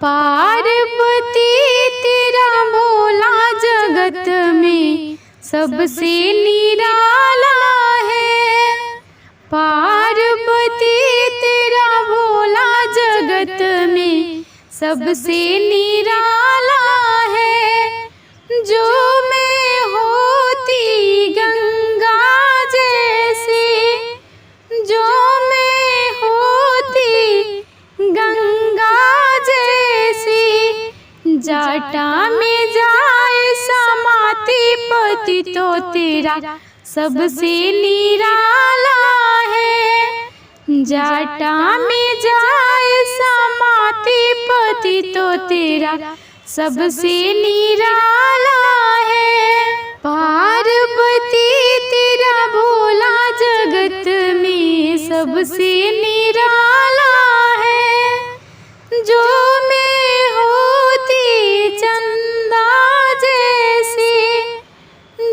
पार्वती तेरा भोला जगत में सबसे निराला है। पार्वती तेरा भोला जगत में सबसे निराला है। जो मैं होती गंगा जैसी, जो मैं होती गंगा जैसी, जाटा में जाए समाती पति तो तेरा सबसे निराला है। जाटा में जाए समाती पति तो तेरा सबसे निराला है। पार्वती तेरा भोला जगत में सबसे निराला है। जो मैं होती चंदा जैसी,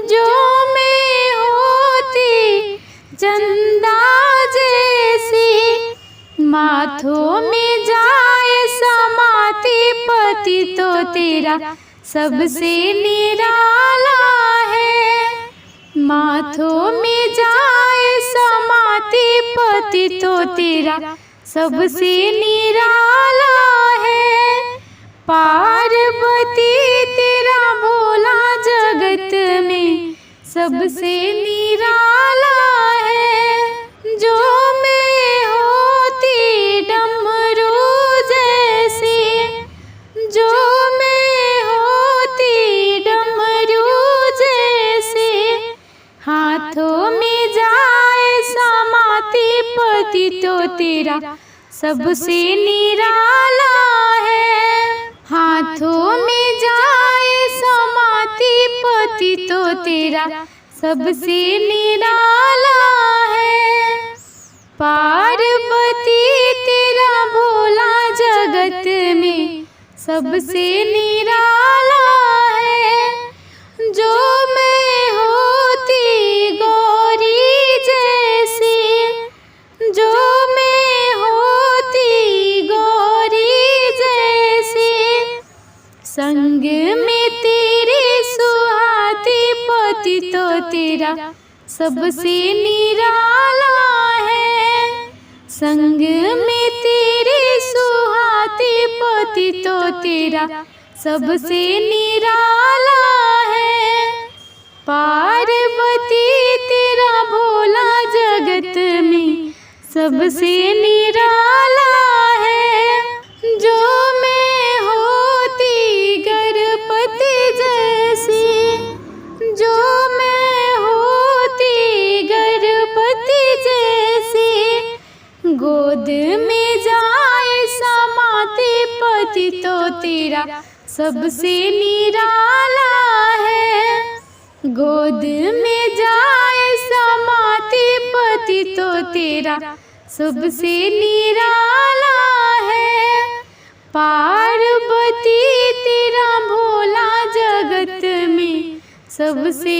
जो मैं होती चंदा जैसी, माथों में जाए समाती पति तो तेरा सबसे निराला है। माथों में जाए समाती पति तो तेरा सबसे निराला है। पार्वती तेरा भोला जगत में सबसे निराला है। जो मैं होती डमरू जैसी, जो मैं होती डमरू जैसी, हाथों में जाए समाती पति तो तेरा सबसे निराला है। हाथों में जाए समाती पति तो तेरा सबसे निराला है। पार्वती तेरा भोला जगत में सबसे निराला है। जो मैं होती गौरी जैसी, जो मैं होती गौरी जैसी, संग में तेरे सुहाती पति तो तेरा सबसे निराला है। संग में तेरे सुहाती पति तो तेरा सबसे निराला है। पार्वती तेरा भोला जगत में सबसे निराला है। जो मैं होती गणपति जैसी, जो मैं होती गणपति जैसी, गोद में जाए समाती पति तो तेरा सबसे निराला है। गोद में जाए समाती पति तो तेरा सबसे निराला है। पार्वती तेरा भोला जगत में सबसे